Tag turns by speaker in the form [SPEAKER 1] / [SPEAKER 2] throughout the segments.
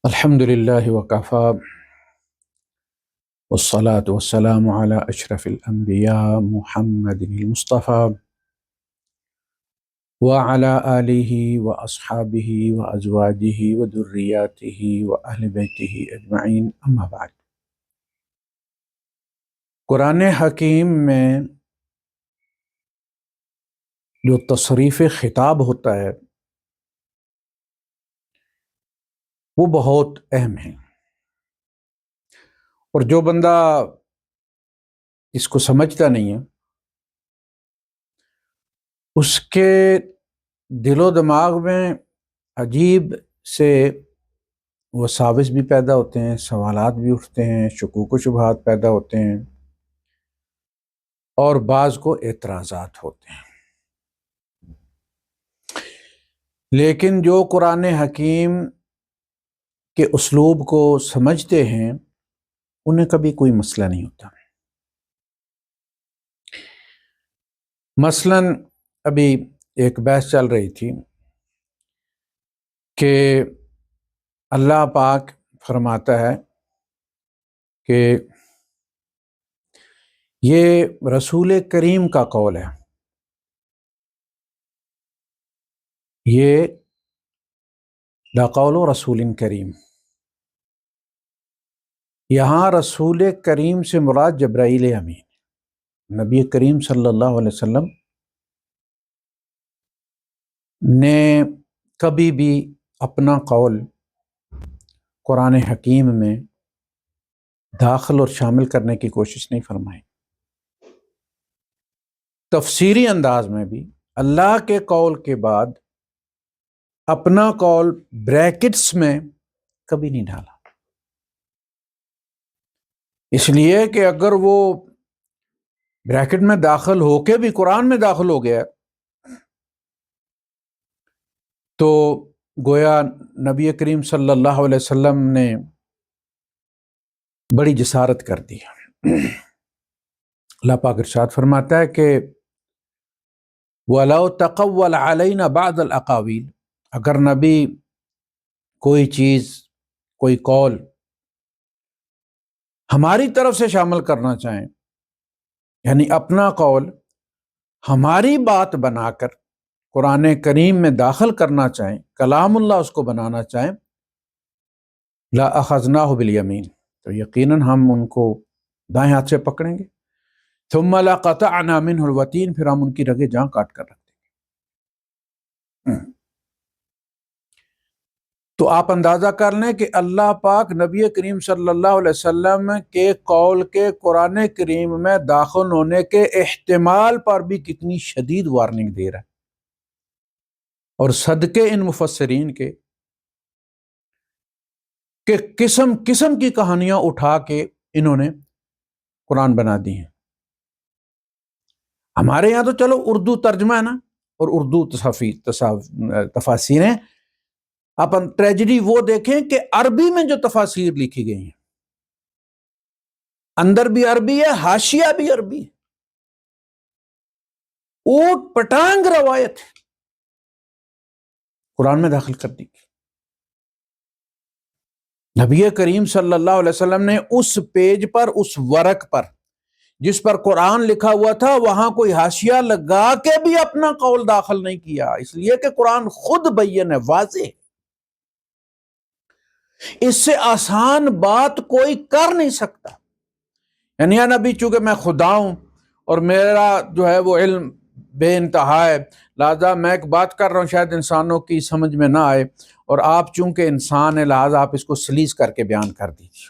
[SPEAKER 1] الحمد لله وكفى والصلاة والسلام على أشرف الأنبياء محمد المصطفى وعلى آله وأصحابه وأزواجه وذرياته وأهل بيته أجمعين أما بعد۔ قرآن حکیم میں جو تصریف خطاب ہوتا ہے وہ بہت اہم ہے، اور جو بندہ اس کو سمجھتا نہیں ہے اس کے دل و دماغ میں عجیب سے وساوس بھی پیدا ہوتے ہیں، سوالات بھی اٹھتے ہیں، شکوک و شبہات پیدا ہوتے ہیں، اور بعض کو اعتراضات ہوتے ہیں۔ لیکن جو قرآن حکیم کے اسلوب کو سمجھتے ہیں انہیں کبھی کوئی مسئلہ نہیں ہوتا۔ مثلاً ابھی ایک بحث چل رہی تھی کہ اللہ پاک فرماتا ہے کہ یہ رسول کریم کا قول ہے، یہ لقول رسول کریم۔ یہاں رسول کریم سے مراد جبرائیل امین، نبی کریم صلی اللہ علیہ وسلم نے کبھی بھی اپنا قول قرآن حکیم میں داخل اور شامل کرنے کی کوشش نہیں فرمائی۔ تفسیری انداز میں بھی اللہ کے قول کے بعد اپنا قول بریکٹس میں کبھی نہیں ڈالا، اس لیے کہ اگر وہ بریکٹ میں داخل ہو کے بھی قرآن میں داخل ہو گیا تو گویا نبی کریم صلی اللہ علیہ وسلم نے بڑی جسارت کر دی۔ اللہ پاک ارشاد فرماتا ہے کہ وَلَوْ تَقَوَّلَ عَلَيْنَا بَعْضَ الْأَقَاوِيلِ، اگر نبی کوئی چیز، کوئی قول ہماری طرف سے شامل کرنا چاہیں، یعنی اپنا قول ہماری بات بنا کر قرآن کریم میں داخل کرنا چاہیں، کلام اللہ اس کو بنانا چاہیں، لَأَخَذْنَاهُ بِالْيَمِينِ، تو یقیناً ہم ان کو دائیں ہاتھ سے پکڑیں گے، ثُمَّ لَقَطَعْنَا مِنْهُ الْوَتِينَ، پھر ہم ان کی رگیں جاں کاٹ کر رکھ دیں گے۔ تو آپ اندازہ کر لیں کہ اللہ پاک نبی کریم صلی اللہ علیہ وسلم کے قول کے قرآن کریم میں داخل ہونے کے احتمال پر بھی کتنی شدید وارننگ دے رہا ہے، اور صدقے ان مفسرین کے کہ قسم قسم کی کہانیاں اٹھا کے انہوں نے قرآن بنا دی ہیں۔ ہمارے یہاں تو چلو اردو ترجمہ ہے نا، اور اردو تفاسیر ہیں، اپن ٹریجڈی وہ دیکھیں کہ عربی میں جو تفاسیر لکھی گئی ہیں اندر بھی عربی ہے، حاشیہ بھی عربی ہے، اوٹ پٹانگ روایت ہے، قرآن میں داخل کر دی گئی۔ نبی کریم صلی اللہ علیہ وسلم نے اس پیج پر، اس ورق پر جس پر قرآن لکھا ہوا تھا، وہاں کوئی حاشیہ لگا کے بھی اپنا قول داخل نہیں کیا، اس لیے کہ قرآن خود بین ہے، واضح ہے۔ اس سے آسان بات کوئی کر نہیں سکتا، یعنی یا نبی چونکہ میں خدا ہوں اور میرا جو ہے وہ علم بے انتہا ہے، لہذا میں ایک بات کر رہا ہوں شاید انسانوں کی سمجھ میں نہ آئے، اور آپ چونکہ انسان ہیں لہذا آپ اس کو سلیس کر کے بیان کر دیجیے۔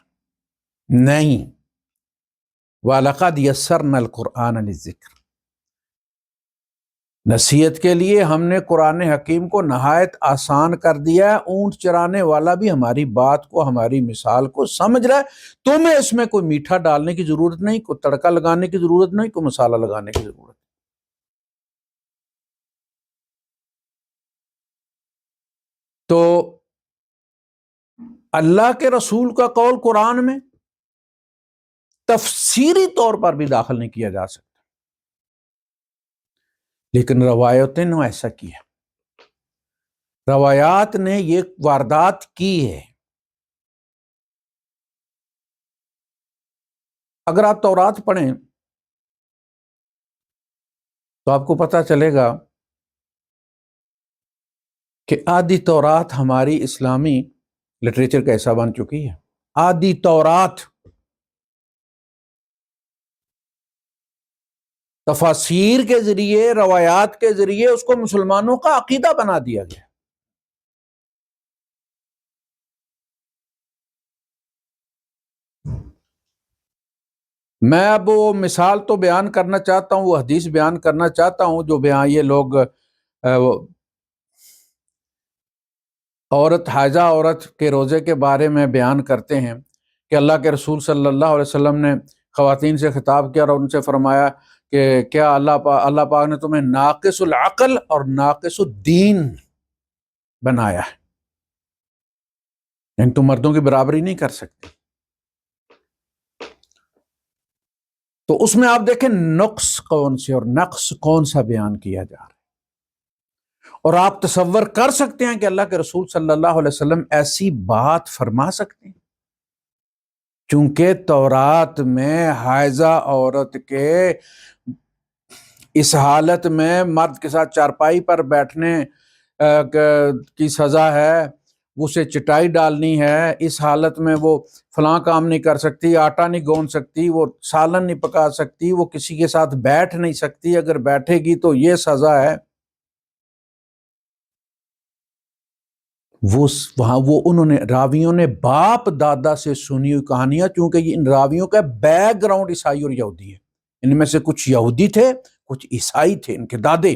[SPEAKER 1] نہیں، وَلَقَدْ يَسَّرْنَا الْقُرْآنَ لِلذِّكْرِ، نصیحت کے لیے ہم نے قرآن حکیم کو نہایت آسان کر دیا ہے، اونٹ چرانے والا بھی ہماری بات کو، ہماری مثال کو سمجھ رہا ہے، تمہیں اس میں کوئی میٹھا ڈالنے کی ضرورت نہیں، کوئی تڑکا لگانے کی ضرورت نہیں، کوئی مسالہ لگانے کی ضرورت نہیں۔ تو اللہ کے رسول کا قول قرآن میں تفسیری طور پر بھی داخل نہیں کیا جا سکتا، لیکن روایتیں نے ایسا کیا، روایات نے یہ واردات کی ہے۔ اگر آپ تورات پڑھیں تو آپ کو پتہ چلے گا کہ آدھی تورات ہماری اسلامی لٹریچر کا حصہ بن چکی ہے. آدھی تورات تفاسیر کے ذریعے، روایات کے ذریعے اس کو مسلمانوں کا عقیدہ بنا دیا گیا. میں اب وہ مثال تو بیان کرنا چاہتا ہوں، وہ حدیث بیان کرنا چاہتا ہوں جو بیان یہ لوگ عورت، حائضہ عورت کے روزے کے بارے میں بیان کرتے ہیں کہ اللہ کے رسول صلی اللہ علیہ وسلم نے خواتین سے خطاب کیا اور ان سے فرمایا کہ کیا اللہ پاک نے تمہیں ناقص العقل اور ناقص الدین بنایا ہے، یعنی تم مردوں کی برابری نہیں کر سکتے. تو اس میں آپ دیکھیں نقص کون سے اور نقص کون سا بیان کیا جا رہا ہے، اور آپ تصور کر سکتے ہیں کہ اللہ کے رسول صلی اللہ علیہ وسلم ایسی بات فرما سکتے ہیں. چونکہ تورات میں حائضہ عورت کے اس حالت میں مرد کے ساتھ چارپائی پر بیٹھنے کی سزا ہے، اسے چٹائی ڈالنی ہے، اس حالت میں وہ فلاں کام نہیں کر سکتی، آٹا نہیں گون سکتی، وہ سالن نہیں پکا سکتی، وہ کسی کے ساتھ بیٹھ نہیں سکتی، اگر بیٹھے گی تو یہ سزا ہے. وہاں انہوں نے راویوں نے باپ دادا سے سنی ہوئی کہانیاں، چونکہ ان راویوں کا بیک گراؤنڈ عیسائی اور یہودی ہے، ان میں سے کچھ یہودی تھے کچھ عیسائی تھے ان کے دادے.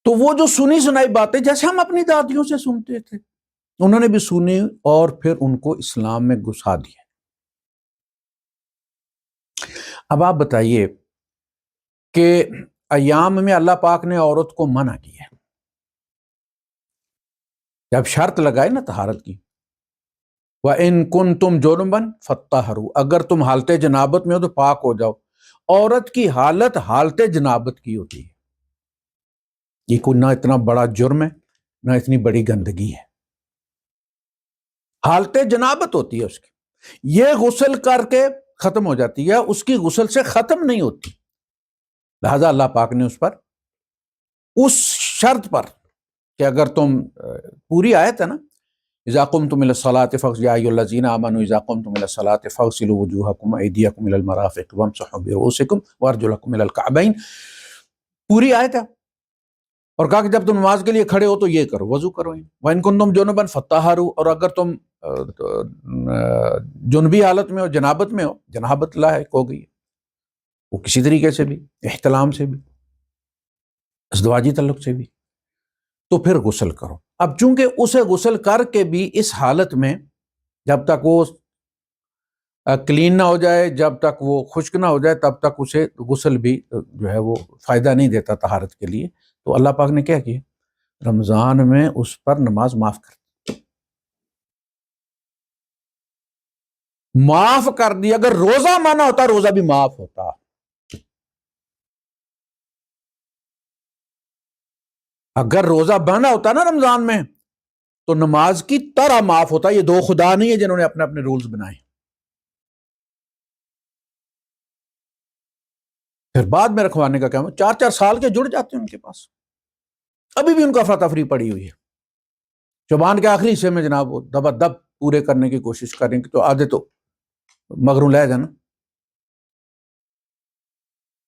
[SPEAKER 1] تو وہ جو سنی سنائی باتیں جیسے ہم اپنی دادیوں سے سنتے تھے انہوں نے بھی سنی اور پھر ان کو اسلام میں گھسا دیا. اب آپ بتائیے کہ ایام میں اللہ پاک نے عورت کو منع کیا، جب شرط لگائے نا طہارت کی، وَإِن كُنتُمْ جُنُبًا فَطَّهِّرُوا، اگر تم حالت جنابت میں ہو تو پاک ہو جاؤ. عورت کی حالت حالت جنابت کی ہوتی ہے، یہ کوئی نہ اتنا بڑا جرم ہے نہ اتنی بڑی گندگی ہے، حالت جنابت ہوتی ہے اس کی. یہ غسل کر کے ختم ہو جاتی ہے، اس کی غسل سے ختم نہیں ہوتی. لہذا اللہ پاک نے اس پر اس شرط پر کہ اگر تم پوری آیت ہے نا، اذا قمتم الى الصلاة فاغسلوا يا ايها الذين امنوا اذا قمتم الى الصلاة فاغسلوا وجوهكم وايديكم الى المرافق وامسحوا برؤوسكم وارجلكم الى الكعبين، پوری آیت ہے. اور کہا کہ جب تم نماز کے لیے کھڑے ہو تو یہ کرو، وضو کرو. وَإِن كُنتُمْ جُنُبًا فَطَّهِّرُوا، اور اگر تم جنبی حالت میں ہو، جنابت میں ہو، جنابت لاحق ہو گئی ہے، وہ کسی طریقے سے بھی، احتلام سے بھی، ازدواجی تعلق سے بھی، تو پھر غسل کرو. اب چونکہ اسے غسل کر کے بھی اس حالت میں جب تک وہ کلین نہ ہو جائے، جب تک وہ خشک نہ ہو جائے، تب تک اسے غسل بھی جو ہے وہ فائدہ نہیں دیتا طہارت کے لیے. تو اللہ پاک نے کیا کیا، رمضان میں اس پر نماز معاف کر دی. اگر روزہ مانا ہوتا روزہ بھی معاف ہوتا. اگر روزہ بنا ہوتا نا رمضان میں تو نماز کی طرح معاف ہوتا. یہ دو خدا نہیں ہے جنہوں نے اپنے اپنے رولز بنائے. پھر بعد میں رکھوانے کا کیا، 4 سال کے جڑ جاتے ہیں ان کے پاس، ابھی بھی ان کو افراتفری پڑی ہوئی ہے. شعبان کے آخری حصے میں جناب وہ دبا دب پورے کرنے کی کوشش کریں گے تو آدھے تو مغروں لے جانا.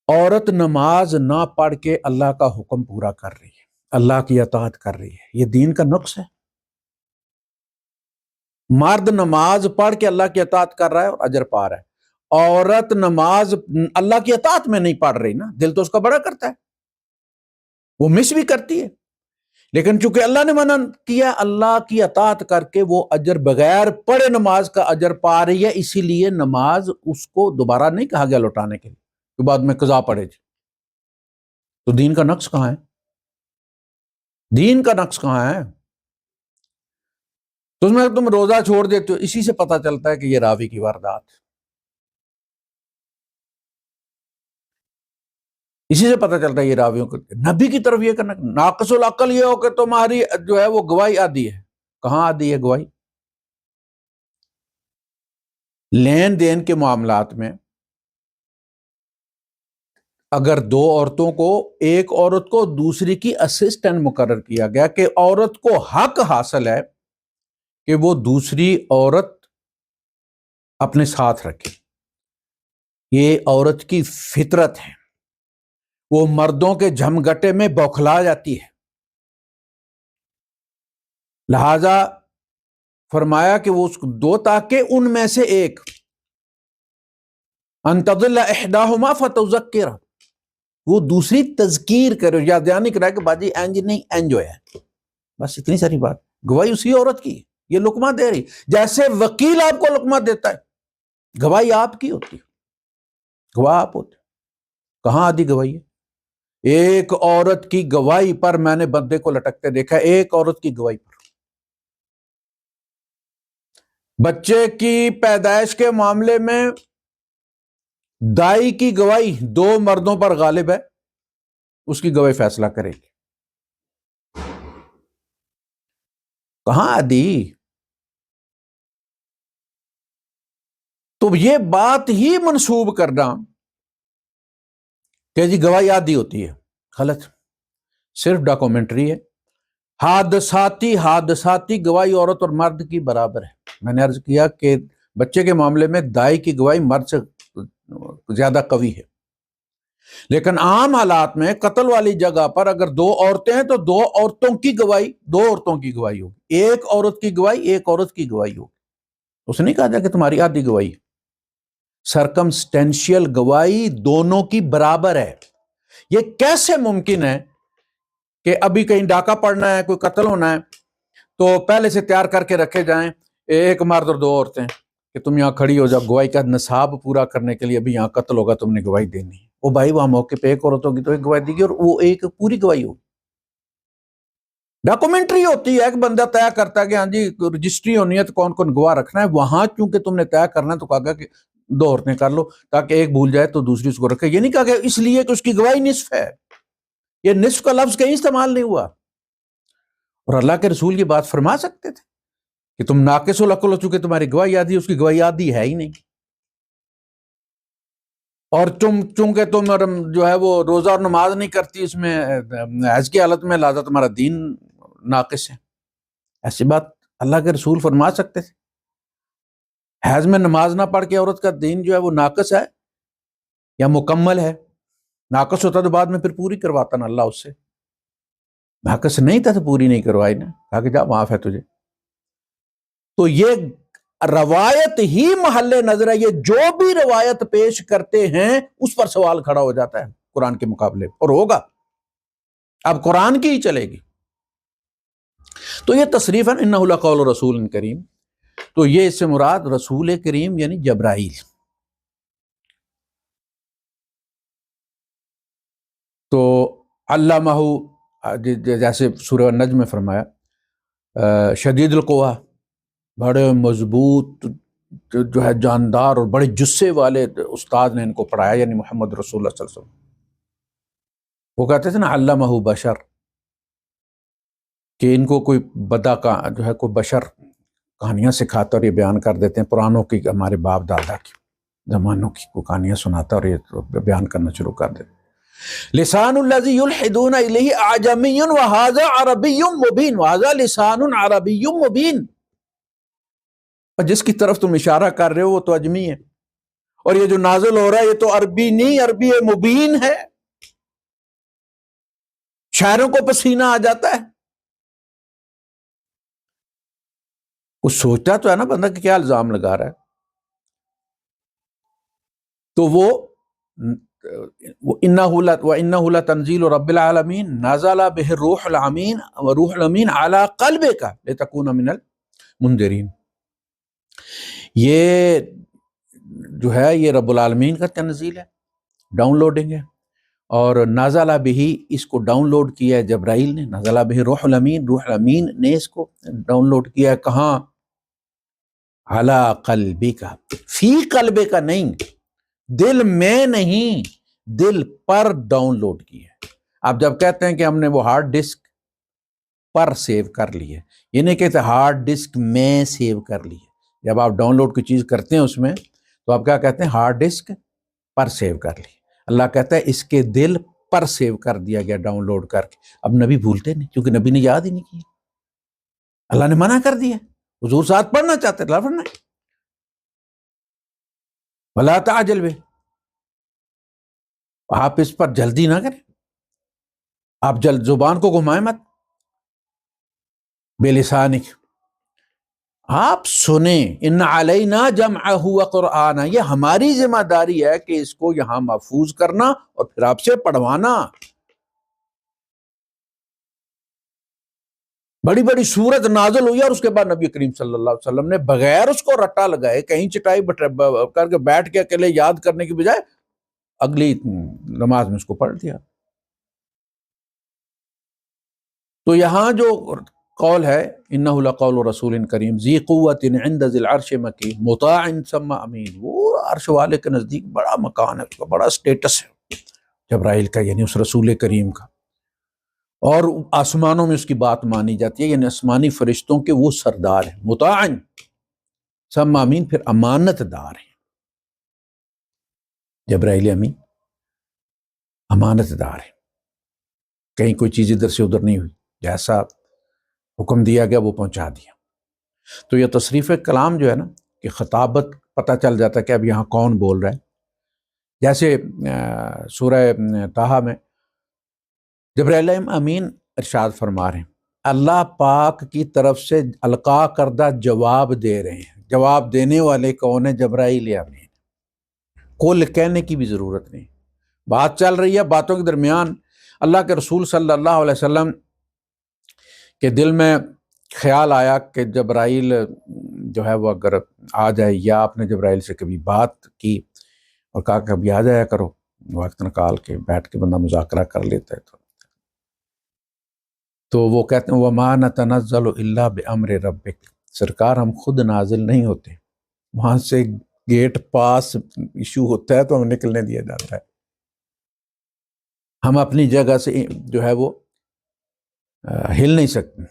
[SPEAKER 1] عورت نماز نہ پڑھ کے اللہ کا حکم پورا کر رہی ہے، اللہ کی اطاعت کر رہی ہے، یہ دین کا نقص ہے. مرد نماز پڑھ کے اللہ کی اطاعت کر رہا ہے اور اجر پا رہا ہے. عورت نماز اللہ کی اطاعت میں نہیں پڑھ رہی نا، دل تو اس کا بڑا کرتا ہے، وہ مس بھی کرتی ہے، لیکن چونکہ اللہ نے منع کیا، اللہ کی اطاعت کر کے وہ اجر بغیر پڑھے نماز کا اجر پا رہی ہے. اسی لیے نماز اس کو دوبارہ نہیں کہا گیا لوٹانے کے لیے کہ بعد میں قضا پڑے جی. تو دین کا نقص کہاں ہے؟ دین کا نقص کہاں ہے؟ تو اس میں تم روزہ چھوڑ دیتے ہو، اسی سے پتہ چلتا ہے کہ یہ راوی کی واردات، اسی سے پتہ چلتا ہے یہ راویوں کو نبی کی طرف یہ کرنا. ناقص العقل یہ ہو کہ تمہاری جو ہے وہ گواہی آدھی ہے. کہاں آدھی ہے گواہی؟ لین دین کے معاملات میں اگر دو عورتوں کو، ایک عورت کو دوسری کی اسسٹنٹ مقرر کیا گیا کہ عورت کو حق حاصل ہے کہ وہ دوسری عورت اپنے ساتھ رکھے، یہ عورت کی فطرت ہے، وہ مردوں کے جھمگٹے میں بوکھلا جاتی ہے، لہذا فرمایا کہ وہ اس کو دو، تاکہ ان میں سے ایک ان تضل احداہما فتذکر، وہ دوسری تذکیر کرے، یا دھیان کرے کہ باجی اینج نہیں اینج ہویا ہے، بس اتنی ساری بات۔ گواہی اسی عورت کی، یہ لقمہ دے رہی، جیسے وکیل آپ کو لقمہ دیتا ہے، گواہی آپ کی ہوتی ہے، گواہ آپ ہوتے، کہاں آدھی گواہی ہے؟ ایک عورت کی گواہی پر میں نے بندے کو لٹکتے دیکھا، ایک عورت کی گواہی پر۔ بچے کی پیدائش کے معاملے میں دائی کی گواہی دو مردوں پر غالب ہے، اس کی گواہی فیصلہ کرے گی، کہاں آدھی؟ تو یہ بات ہی منسوب کرنا کہ جی گواہی آدھی ہوتی ہے، غلط، صرف ڈاکومنٹری ہے۔ حادثاتی گواہی عورت اور مرد کی برابر ہے۔ میں نے عرض کیا کہ بچے کے معاملے میں دائی کی گواہی مرد سے زیادہ قوی ہے، لیکن عام حالات میں قتل والی جگہ پر اگر دو عورتیں ہیں تو دو عورتوں کی گواہی ہوگی، ایک عورت کی گواہی ایک عورت کی گواہی ہوگی۔ اس نے نہیں کہا جا کہ تمہاری آدھی گواہی، سرکمسٹینشیل گواہی دونوں کی برابر ہے۔ یہ کیسے ممکن ہے کہ ابھی کہیں ڈاکہ پڑنا ہے، کوئی قتل ہونا ہے، تو پہلے سے تیار کر کے رکھے جائیں ایک مرد اور دو عورتیں کہ تم یہاں کھڑی ہو جاؤ، گواہی کا نصاب پورا کرنے کے لیے ابھی یہاں قتل ہوگا، تم نے گواہی دینی ہے۔ وہ بھائی وہاں موقع پہ ایک عورت ہوگی تو ایک گواہی دے گی، اور وہ ایک پوری گواہی ہوگی۔ ڈاکومنٹری ہوتی ہے، ایک بندہ طے کرتا ہے کہ ہاں جی رجسٹری ہونی ہے تو کون کون گواہ رکھنا ہے، وہاں چونکہ تم نے طے کرنا ہے تو کہا کہ دو عورتیں کر لو تاکہ ایک بھول جائے تو دوسری اس کو رکھے۔ یہ نہیں کہا کہ اس لیے کہ اس کی گواہی نصف ہے، یہ نصف کا لفظ کہیں استعمال نہیں ہوا، اور اللہ کے رسول یہ بات فرما سکتے تھے کہ تم ناقص العقل ہو چکے، تمہاری گواہی آدھی، اس کی گواہی آدھی ہے ہی نہیں، اور چونکہ تم جو ہے وہ روزہ اور نماز نہیں کرتی اس میں حیض کی حالت میں، لہذا تمہارا دین ناقص ہے۔ ایسی بات اللہ کے رسول فرما سکتے تھے؟ حیض میں نماز نہ پڑھ کے عورت کا دین جو ہے وہ ناقص ہے یا مکمل ہے؟ ناقص ہوتا تو بعد میں پھر پوری کرواتا نا اللہ اس سے، ناقص نہیں تھا تو پوری نہیں کروائی نا، کہا کہ جا معاف ہے تجھے۔ تو یہ روایت ہی محل نظر ہے، یہ جو بھی روایت پیش کرتے ہیں اس پر سوال کھڑا ہو جاتا ہے قرآن کے مقابلے، اور ہوگا، اب قرآن کی ہی چلے گی۔ تو یہ تصریفاً انہ لقول رسول کریم، تو یہ اس سے مراد رسول کریم یعنی جبرائیل۔ تو علامہ، جیسے سورہ النجم میں فرمایا شدید القویٰ، بڑے مضبوط جو ہے جاندار اور بڑے جسے والے استاد نے ان کو پڑھایا، یعنی محمد رسول اللہ صلی اللہ علیہ وسلم۔ وہ کہتے تھے نا علامہ بشر، کہ ان کو کوئی بدا کا جو ہے کوئی بشر کہانیاں سکھاتا اور یہ بیان کر دیتے ہیں، پرانوں کی، ہمارے باپ دادا کی زمانوں کی کوئی کہانیاں سناتا اور یہ بیان کرنا شروع کر دیتے۔ لسان الذی یلحدون الیہ اعجمی وہذا عربی مبین، وہذا لسان عربی مبین، اور جس کی طرف تم اشارہ کر رہے ہو وہ تو اجمی ہے، اور یہ جو نازل ہو رہا ہے یہ تو عربی نہیں، عربی مبین ہے، شاعروں کو پسینہ آ جاتا ہے۔ کچھ سوچتا تو ہے نا بندہ کہ کیا الزام لگا رہا ہے۔ تو وہ وَإِنَّهُ لَتَنزِيلُ رَبِّ الْعَالَمِينَ نَزَلَ بِهِ الرُّوحُ الْأَمِينُ وَروحُ الْأَمِينُ عَلَى قَلْبِكَ لِتَكُونَ مِنَ الْمُنذِرِينَ۔ یہ جو ہے یہ رب العالمین کا تنزیل ہے، ڈاؤن لوڈنگ ہے، اور نازلہ بہی، اس کو ڈاؤن لوڈ کیا ہے جبرائیل نے، نازلہ بہی روح الامین، روح الامین نے اس کو ڈاؤن لوڈ کیا ہے، کہاں؟ علی قلبک، فی قلبک نہیں، دل میں نہیں، دل پر ڈاؤن لوڈ کیا ہے۔ آپ جب کہتے ہیں کہ ہم نے وہ ہارڈ ڈسک پر سیو کر لی ہے، یہ نہیں کہتے ہارڈ ڈسک میں سیو کر لی ہے، جب آپ ڈاؤن لوڈ کی چیز کرتے ہیں اس میں تو آپ کیا کہتے ہیں؟ ہارڈ ڈسک پر سیو کر لی. اللہ کہتا ہے اس کے دل پر سیو کر دیا گیا ڈاؤن لوڈ کر کے. اب نبی بھولتے نہیں کیونکہ نبی نے یاد ہی نہیں کیا. اللہ نے منع کر دیا. حضور ساتھ پڑھنا چاہتے اللہ پڑھنا ولا تعجل بہ، آپ اس پر جلدی نہ کریں. آپ جلد زبان کو گھمائیں مت. بلسانک، آپ سنیں. ان علینا جمعہ وقرآنہ، یہ ہماری ذمہ داری ہے کہ اس کو یہاں محفوظ کرنا اور پھر آپ سے پڑھوانا. بڑی بڑی سورت نازل ہوئی اور اس کے بعد نبی کریم صلی اللہ علیہ وسلم نے بغیر اس کو رٹا لگائے کہیں چٹائی کر کے بیٹھ کے اکیلے یاد کرنے کی بجائے اگلی نماز میں اس کو پڑھ دیا. تو یہاں جو قول ہے انہ لقول رسول کریم ذی قوت عند ذی العرش مکین مطاع ثم امین، وہ عرش والے کے نزدیک بڑا مکان ہے، اس کا بڑا سٹیٹس ہے جبرائیل کا، یعنی اس رسول کریم کا. اور آسمانوں میں اس کی بات مانی جاتی ہے، یعنی آسمانی فرشتوں کے وہ سردار ہیں. مطاع ثم امین، پھر امانت دار ہیں. جبرائیل امین امانت دار ہیں، کہیں کوئی چیز ادھر سے ادھر نہیں ہوئی، جیسا حکم دیا گیا وہ پہنچا دیا. تو یہ تصریف کلام جو ہے نا کہ خطابت پتہ چل جاتا ہے کہ اب یہاں کون بول رہا ہے. جیسے سورہ طٰہٰ میں جبرائیل امین ارشاد فرما رہے ہیں اللہ پاک کی طرف سے القاء کردہ جواب دے رہے ہیں. جواب دینے والے کون ہیں؟ جبرائیل امین. کل کہنے کی بھی ضرورت نہیں، بات چل رہی ہے، باتوں کے درمیان اللہ کے رسول صلی اللہ علیہ وسلم کے دل میں خیال آیا کہ جبرائیل جو ہے وہ اگر آ جائے، یا آپ نے جبرائیل سے کبھی بات کی اور کہا کہ کبھی آ جایا کرو، وقت نکال کے بیٹھ کے بندہ مذاکرہ کر لیتا ہے. تو وہ کہتے ہیں وَمَا نَتَنَزَّلُ إِلَّا بِأَمْرِ رَبِّكَ، سرکار ہم خود نازل نہیں ہوتے، وہاں سے گیٹ پاس ایشو ہوتا ہے تو ہمیں نکلنے دیا جاتا ہے. ہم اپنی جگہ سے جو ہے وہ ہل نہیں سکتے.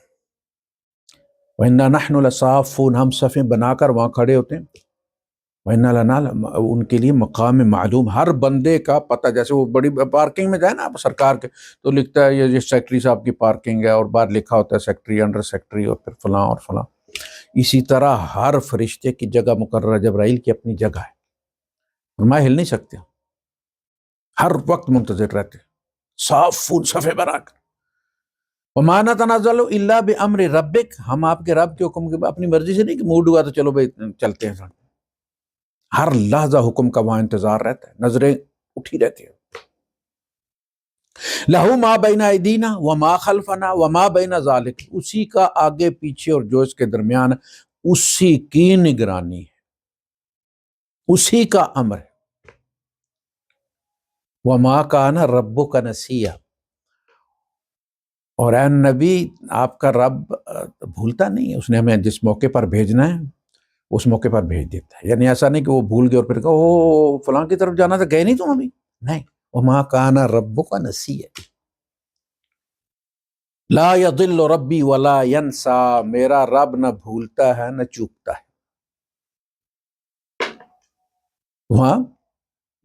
[SPEAKER 1] وَإِنَّا نَحْنُ لَصَافُونَ، ہم صفیں بنا کر وہاں کھڑے ہوتے ہیں. وَإِنَّا لَنَا، ان کے لیے مقام معلوم، ہر بندے کا پتہ. جیسے وہ بڑی پارکنگ میں جائے نا آپ سرکار کے تو لکھتا ہے یہ سیکٹری صاحب کی پارکنگ ہے، اور باہر لکھا ہوتا ہے سیکٹری، انڈر سیکٹری، اور پھر فلاں اور فلاں. اسی طرح ہر فرشتے کی جگہ مقررہ، جبرائیل کی اپنی جگہ ہے، فرمایا ہل نہیں سکتے، ہر وقت منتظر رہتے، صافون صفے بنا کر. وَمَا نَتَنَزَّلُ إِلَّا بِأَمْرِ رَبِّكَ، ہم آپ کے رب کے حکم کے، اپنی مرضی سے نہیں کہ موڈ ہوا تو چلو بھائی چلتے ہیں. ہر لحظہ حکم کا وہاں انتظار رہتا ہے، نظریں اٹھی رہتی ہیں. لَهُ مَا بَيْنَ أَيْدِينَا وَمَا خَلْفَنَا وَمَا بَيْنَ ذَلِكَ، اسی کا آگے پیچھے اور جو اس کے درمیان اسی کی نگرانی ہے، اسی کا امر ہے. وَمَا كَانَ رَبُّكَ نَسِيًّا، اور اے نبی آپ کا رب بھولتا نہیں ہے، اس نے ہمیں جس موقع پر بھیجنا ہے اس موقع پر بھیج دیتا ہے. یعنی ایسا نہیں کہ وہ بھول گئے اور پھر کہا او فلاں کی طرف جانا تھا، گئے نہیں تم ابھی، نہیں. وَمَا كَانَ رَبُّكَ نَسِيًّا لا يضل ربی ولا ينسى، میرا رب نہ بھولتا ہے نہ چوکتا ہے. وہاں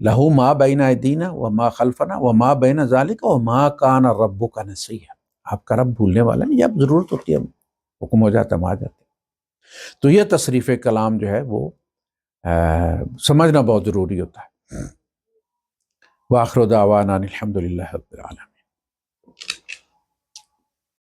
[SPEAKER 1] لہو ما بین ایدینا وما خلفنا وما بین ذالک وما کان ربک نسیا، آپ کا رب بھولنے والا نہیں، جب ضرورت ہوتی ہے حکم ہو جاتا ہم آ جاتے. تو یہ تصریف کلام جو ہے وہ سمجھنا بہت ضروری ہوتا ہے. وآخر دعوانا الحمد للہ رب العالمین.